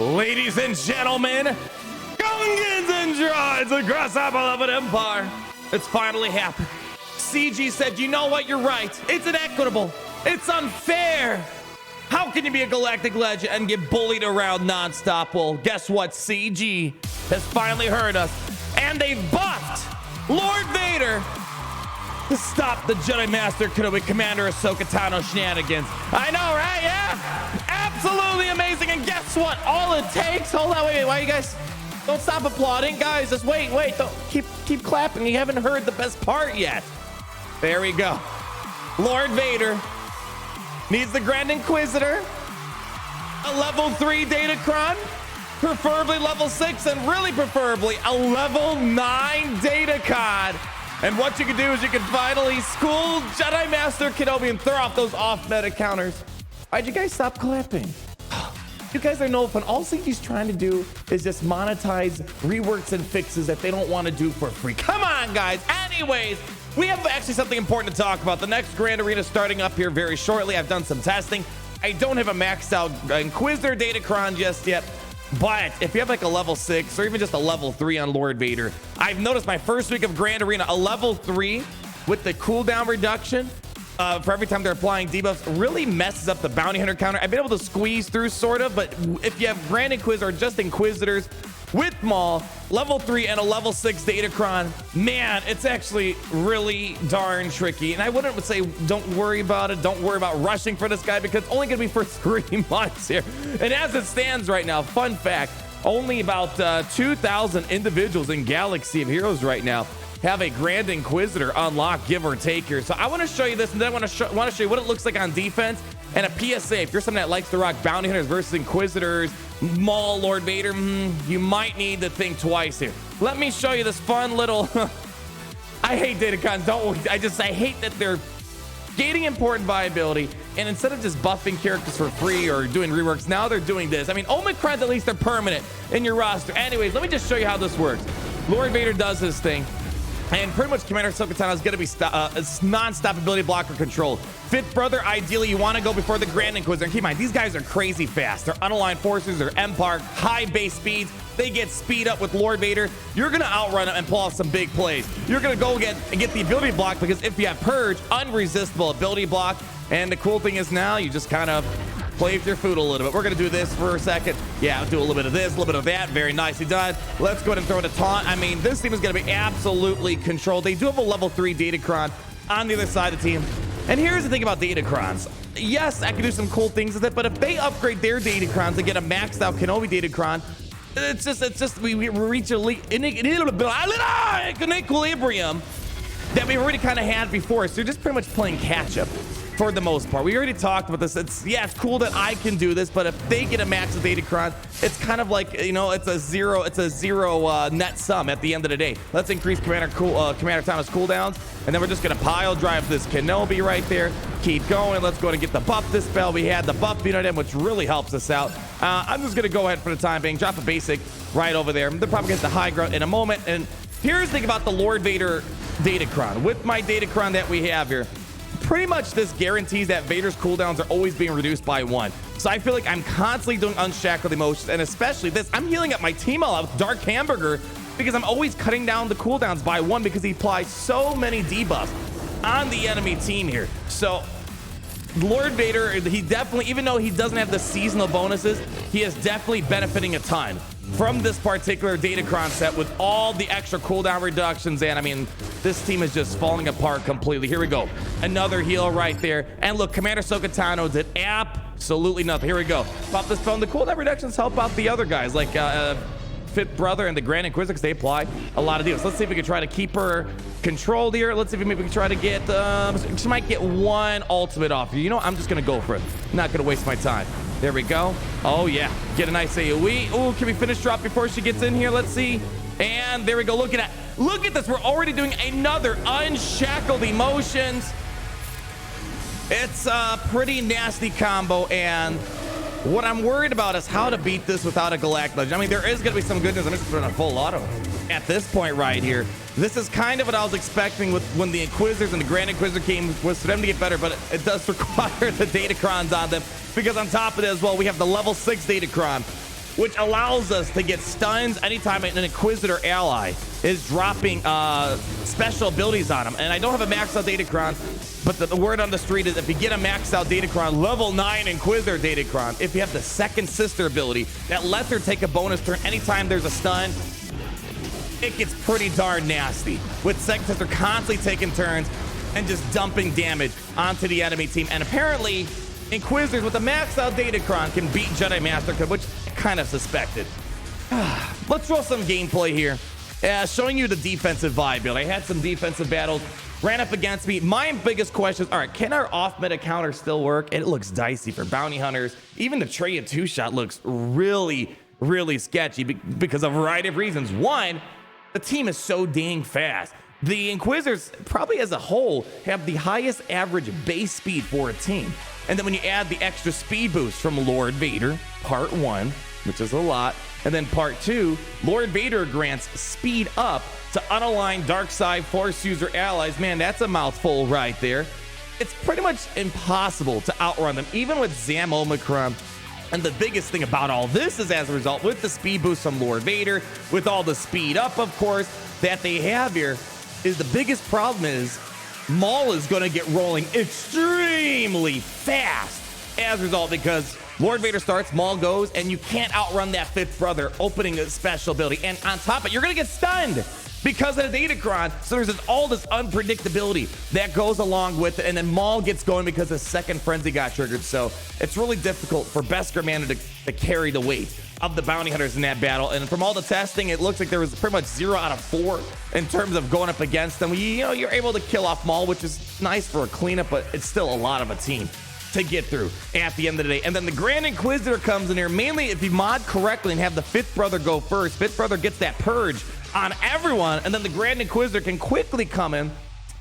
Ladies and gentlemen, Gungans and droids across our beloved empire, it's finally happened. CG said, you know what, you're right. It's inequitable. It's unfair. How can you be a galactic legend and get bullied around nonstop? Well, guess what? CG has finally heard us, and they've buffed Lord Vader to stop the Jedi Master Kenobi Commander Ahsoka Tano shenanigans. I know, right? Yeah, absolutely amazing. And guess what? All it takes. Hold on, wait. Why you guys don't stop applauding, guys? Just wait. Don't keep clapping. You haven't heard the best part yet. There we go. Lord Vader needs the Grand Inquisitor, a level 3 Datacron, preferably level 6, and really preferably a level 9 Datacon. And what you can do is you can finally school Jedi Master Kenobi and throw off those off-meta counters. Why'd you guys stop clapping? You guys are no fun. All CG's trying to do is just monetize reworks and fixes that they don't want to do for free. Come on, guys. Anyways, we have actually something important to talk about. The next Grand Arena starting up here very shortly. I've done some testing. I don't have a maxed out Inquisitor Datacron just yet. But if you have like a level 6 or even just a level 3 on Lord Vader, I've noticed my first week of Grand Arena, a level 3 with the cooldown reduction for every time they're applying debuffs really messes up the bounty hunter counter. I've been able to squeeze through sort of, but if you have Grand Inquisitor or just Inquisitors with Maul, level 3 and a level 6 Datacron, man, it's actually really darn tricky. And I wouldn't say don't worry about it. Don't worry about rushing for this guy because it's only going to be for 3 months here. And as it stands right now, fun fact, only about 2,000 individuals in Galaxy of Heroes right now have a Grand Inquisitor unlocked, give or take here. So I want to show you this, and then I want to show you what it looks like on defense and a PSA. If you're someone that likes to rock bounty hunters versus Inquisitors, Maul, Lord Vader, you might need to think twice here. Let me show you this fun little I hate Datacons. I hate that they're gating important viability, and instead of just buffing characters for free or doing reworks, now they're doing this. I mean, Omicrons, at least they're permanent in your roster. Anyways, let me just show you how this works. Lord Vader does his thing, and pretty much Commander Ahsoka Tano is going to be non-stop ability blocker control. Fifth brother, ideally, you want to go before the Grand Inquisitor. And keep in mind, these guys are crazy fast. They're unaligned forces, they're Empire, high base speeds. They get speed up with Lord Vader. You're going to outrun them and pull off some big plays. You're going to go get the ability block because if you have Purge, unresistible ability block. And the cool thing is now you just kind of play with your food a little bit. We're going to do this for a second. Yeah, I'll do a little bit of this, a little bit of that. Very nicely done. Let's go ahead and throw it a taunt. I mean, this team is going to be absolutely controlled. They do have a level 3 Datacron on the other side of the team. And here's the thing about Datacrons. Yes, I can do some cool things with it, but if they upgrade their Datacrons and get a maxed out Kenobi Datacron, it's just we reach an equilibrium that we've already kind of had before. So you're just pretty much playing catch up for the most part. We already talked about this. It's cool that I can do this, but if they get a max of Datacron, it's kind of like, you know, it's a zero net sum at the end of the day. Let's increase Commander Tano's cooldowns, and then we're just gonna pile drive this Kenobi right there. Keep going. Let's go and get the buff dispel. We had the buff unit in, which really helps us out. I'm just gonna go ahead for the time being, drop a basic right over there. They're probably gonna get the high ground in a moment. And here's the thing about the Lord Vader Datacron. With my Datacron that we have here, pretty much this guarantees that Vader's cooldowns are always being reduced by 1. So I feel like I'm constantly doing unshackled emotions, and especially this, I'm healing up my team a lot with Dark Hamburger because I'm always cutting down the cooldowns by 1 because he applies so many debuffs on the enemy team here. So Lord Vader, he definitely, even though he doesn't have the seasonal bonuses, he is definitely benefiting a ton from this particular Datacron set with all the extra cooldown reductions. And I mean, this team is just falling apart completely. Here we go. Another heal right there. And look, Commander Ahsoka Tano did absolutely nothing. Here we go. Pop this phone. The cooldown reductions help out the other guys like Fifth Brother and the Grand Inquisitor because they apply a lot of deals. Let's see if we can try to keep her controlled here. Let's see if maybe we can try to get, she might get 1 ultimate off here. You know, I'm just going to go for it. I'm not going to waste my time. There we go. Oh, yeah. Get a nice AoE. Oh, can we finish drop before she gets in here? Let's see. And there we go. Look at that. Look at this. We're already doing another unshackled emotions. It's a pretty nasty combo. And what I'm worried about is how to beat this without a Galactic Legend. I mean, there is going to be some goodness. I'm just putting a full auto at this point right here. This is kind of what I was expecting with when the Inquisitors and the Grand Inquisitor came, was for them to get better, but it does require the Datacrons on them because on top of it as well, we have the level 6 Datacron which allows us to get stuns anytime an Inquisitor ally is dropping special abilities on him. And I don't have a maxed out Datacron, but the word on the street is if you get a maxed out Datacron, level 9 Inquisitor Datacron, if you have the second sister ability that lets her take a bonus turn anytime there's a stun, it gets pretty darn nasty, with second sister constantly taking turns and just dumping damage onto the enemy team. And apparently Inquisitors with a maxed out Datacron can beat Jedi Master Code, which I kind of suspected. Let's roll some gameplay here, showing you the defensive vibe build. I had some defensive battles, ran up against me. My biggest question is, all right, can our off-meta counter still work? It looks dicey for bounty hunters. Even the Traya 2-shot looks really, really sketchy because of a variety of reasons. One, the team is so dang fast. The Inquisitors, probably as a whole, have the highest average base speed for a team. And then when you add the extra speed boost from Lord Vader, part 1, which is a lot, and then part 2, Lord Vader grants speed up to unaligned dark side force user allies. Man, that's a mouthful right there. It's pretty much impossible to outrun them, even with Zam Omicron. And the biggest thing about all this is, as a result, with the speed boost from Lord Vader, with all the speed up, of course, that they have here, is the biggest problem is Maul is going to get rolling extremely fast as a result, because Lord Vader starts, Maul goes, and you can't outrun that fifth brother opening a special ability. And on top of it, you're going to get stunned because of the Datacron. So there's all this unpredictability that goes along with it. And then Maul gets going because the second frenzy got triggered. So it's really difficult for Beskar Mando to carry the weight of the bounty hunters in that battle. And from all the testing, it looks like there was pretty much 0 out of 4 in terms of going up against them. You're able to kill off Maul, which is nice for a cleanup, but it's still a lot of a team to get through at the end of the day. And then the Grand Inquisitor comes in here, mainly if you mod correctly and have the fifth brother go first. Fifth brother gets that purge on everyone, and then the Grand Inquisitor can quickly come in.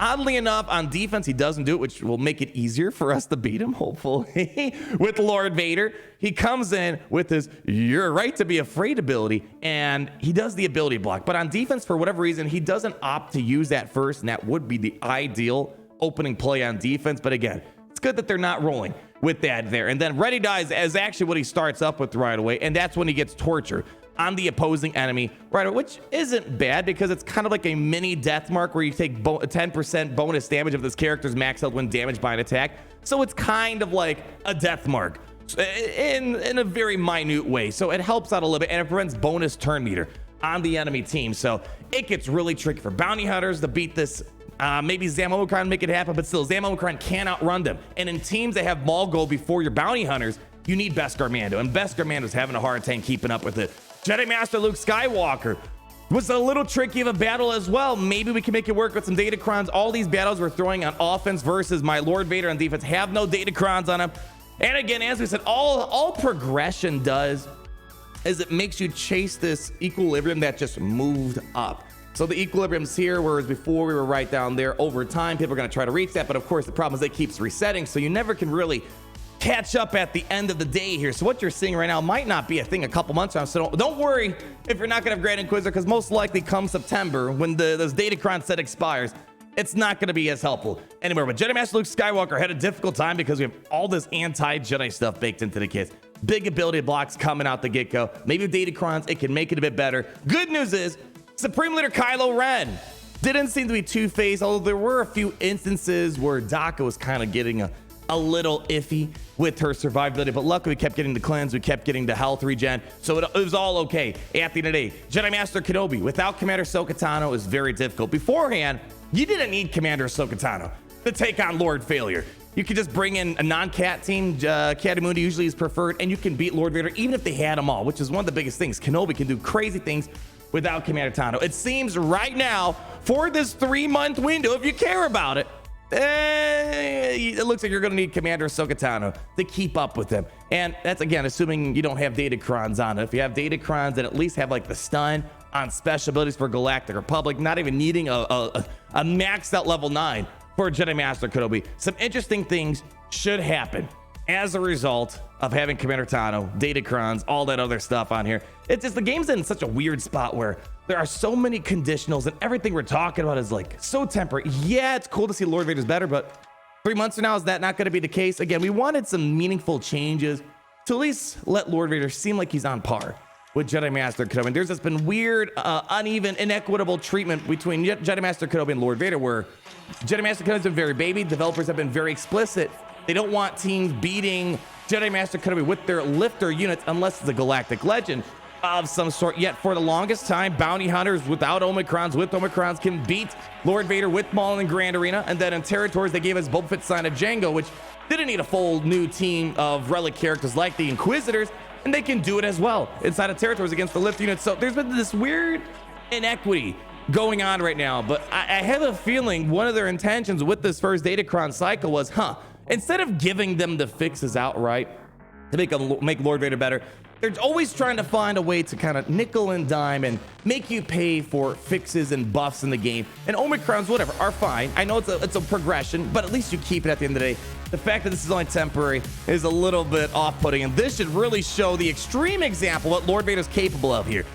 Oddly enough, on defense, he doesn't do it, which will make it easier for us to beat him, hopefully. With Lord Vader, he comes in with his "you're right to be afraid" ability, and he does the ability block. But on defense, for whatever reason, he doesn't opt to use that first, and that would be the ideal opening play on defense. But again, it's good that they're not rolling with that there. And then Ready Dies is actually what he starts up with right away, and that's when he gets torture on the opposing enemy right away, which isn't bad because it's kind of like a mini death mark where you take 10% bonus damage if this character's maxed out when damaged by an attack. So it's kind of like a death mark in a very minute way. So it helps out a little bit, and it prevents bonus turn meter on the enemy team. So it gets really tricky for bounty hunters to beat this. Maybe Zam Omicron make it happen, but still, Zam Omicron can't outrun them. And in teams that have Maul go before your bounty hunters, you need Beskar Mando, and Beskar Mando's having a hard time keeping up with it. Jedi Master Luke Skywalker was a little tricky of a battle as well. Maybe we can make it work with some Datacrons. All these battles we're throwing on offense versus my Lord Vader on defense have no Datacrons on them. And again, as we said, all progression does is it makes you chase this equilibrium that just moved up. So the equilibrium's here, whereas before we were right down there. Over time, people are going to try to reach that, but of course the problem is it keeps resetting, so you never can really catch up at the end of the day here. So what you're seeing right now might not be a thing a couple months from now. So don't worry if you're not going to have Grand Inquisitor, because most likely come September when this Datacron set expires, it's not going to be as helpful anymore. But Jedi Master Luke Skywalker had a difficult time because we have all this anti-Jedi stuff baked into the kit. Big ability blocks coming out the get-go. Maybe with Datacrons, it can make it a bit better. Good news is Supreme Leader Kylo Ren didn't seem to be two-faced, although there were a few instances where Daka was kind of getting a little iffy with her survivability, but luckily we kept getting the cleanse, we kept getting the health regen, so it was all okay at the end of the day. Jedi Master Kenobi without Commander Ahsoka Tano is very difficult. Beforehand, you didn't need Commander Ahsoka Tano to take on Lord Failure. You could just bring in a non-cat team. Cat-Mundi usually is preferred, and you can beat Lord Vader even if they had them all, which is one of the biggest things. Kenobi can do crazy things without Commander Tano. It seems right now, for this 3-month window, if you care about it, it looks like you're going to need Commander Ahsoka Tano to keep up with them. And that's, again, assuming you don't have Datacrons on it. If you have Datacrons, then at least have like the stun on special abilities for Galactic Republic, not even needing a maxed out level 9 for Jedi Master Kenobi. Some interesting things should happen as a result of having Commander Tano, Datacrons, all that other stuff on here. It's just the game's in such a weird spot where there are so many conditionals and everything we're talking about is like so temporary. Yeah, it's cool to see Lord Vader's better, but 3 months from now, is that not going to be the case? Again, we wanted some meaningful changes to at least let Lord Vader seem like he's on par with Jedi Master Kenobi. There's just been weird, uneven, inequitable treatment between Jedi Master Kenobi and Lord Vader, where Jedi Master Kenobi's been very baby. Developers have been very explicit. They don't want teams beating Jedi Master Kenobi with their lifter units unless it's a Galactic Legend of some sort. Yet for the longest time, bounty hunters without Omicrons, with Omicrons, can beat Lord Vader with Maul and Grand Arena. And then in territories, they gave us Boba Fett, Sign of Django, which didn't need a full new team of relic characters like the Inquisitors, and they can do it as well inside of territories against the lift units. So there's been this weird inequity going on right now, but I have a feeling one of their intentions with this first Datacron cycle was, instead of giving them the fixes outright to make Lord Vader better, they're always trying to find a way to kind of nickel and dime and make you pay for fixes and buffs in the game. And Omicrons, whatever, are fine. I know it's a progression, but at least you keep it at the end of the day. The fact that this is only temporary is a little bit off-putting, and this should really show the extreme example what Lord Vader's capable of here.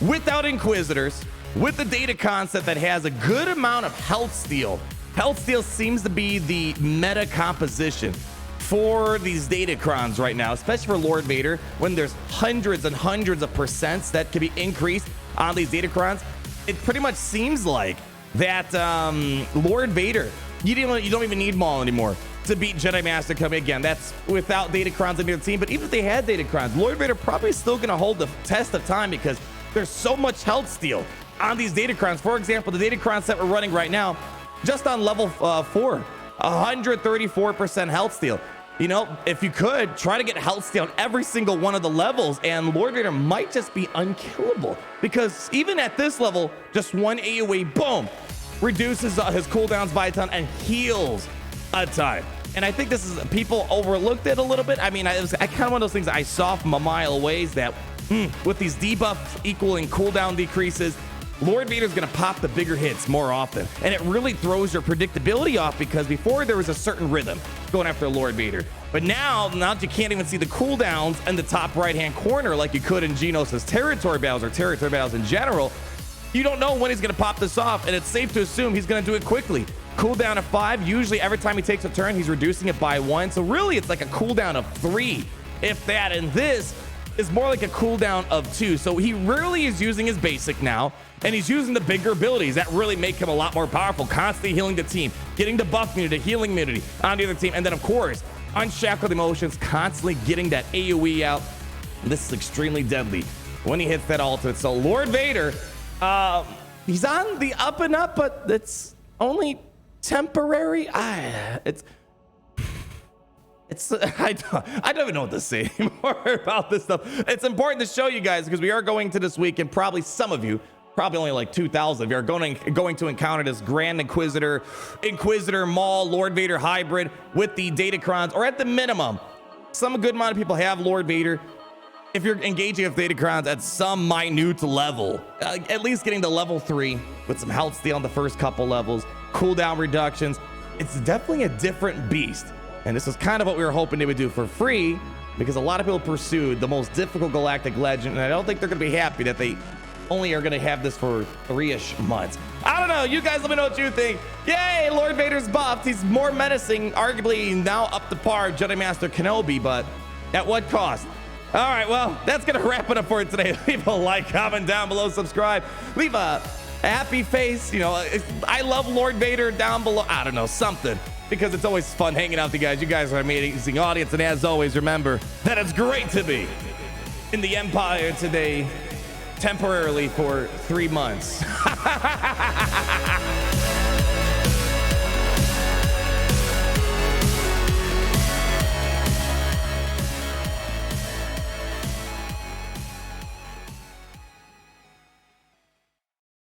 Without Inquisitors, with the data concept that has a good amount of health steal. Health steal seems to be the meta composition for these Datacrons right now, especially for Lord Vader, when there's hundreds and hundreds of percents that can be increased on these Datacrons. It pretty much seems like that Lord Vader, you don't even need Maul anymore to beat Jedi Master Kenobi. Again, that's without Datacrons in the team, but even if they had Datacrons, Lord Vader probably still gonna hold the test of time because there's so much health steal on these Datacrons. For example, the Datacrons that we're running right now, just on level 4, 134% health steal. You know, if you could try to get health steal on every single one of the levels, and Lord Vader might just be unkillable, because even at this level, just one AoE, boom, reduces his cooldowns by a ton and heals a ton. And I think this is, people overlooked it a little bit. I mean, it was kind of one of those things I saw from a mile away, is that with these debuffs equaling cooldown decreases, Lord Vader's gonna pop the bigger hits more often, and it really throws your predictability off, because before there was a certain rhythm going after Lord Vader, but now you can't even see the cooldowns in the top right-hand corner like you could in Geonosis territory battles or territory battles in general. You don't know when he's gonna pop this off, and it's safe to assume he's gonna do it quickly. Cooldown of 5, usually every time he takes a turn, he's reducing it by 1, so really it's like a cooldown of 3, if that, and this is more like a cooldown of 2. So he really is using his basic now, and he's using the bigger abilities that really make him a lot more powerful, constantly healing the team, getting the buff immunity, healing immunity on the other team, and then of course, unshackled emotions, constantly getting that AoE out. This is extremely deadly when he hits that ultimate. So Lord Vader, he's on the up and up, but it's only temporary. I don't even know what to say anymore about this stuff. It's important to show you guys, because we are going to this week, and probably some of you, probably only like 2,000 of you, are going to encounter this Grand Inquisitor, Maul, Lord Vader hybrid with the Datacrons, or at the minimum, some good amount of people have Lord Vader. If you're engaging with Datacrons at some minute level, at least getting to level 3 with some health steal on the first couple levels, cooldown reductions, it's definitely a different beast. And this is kind of what we were hoping they would do for free, because a lot of people pursued the most difficult Galactic Legend, and I don't think they're going to be happy that they only are going to have this for 3-ish months. I don't know. You guys let me know what you think. Yay, Lord Vader's buffed. He's more menacing, arguably now up to par Jedi Master Kenobi, but at what cost? All right, well, that's going to wrap it up for today. Leave a like, comment down below, subscribe. Leave a happy face. You know, I love Lord Vader down below. I don't know, something. Because it's always fun hanging out with you guys. You guys are an amazing audience. And as always, remember that it's great to be in the Empire today, temporarily for 3 months.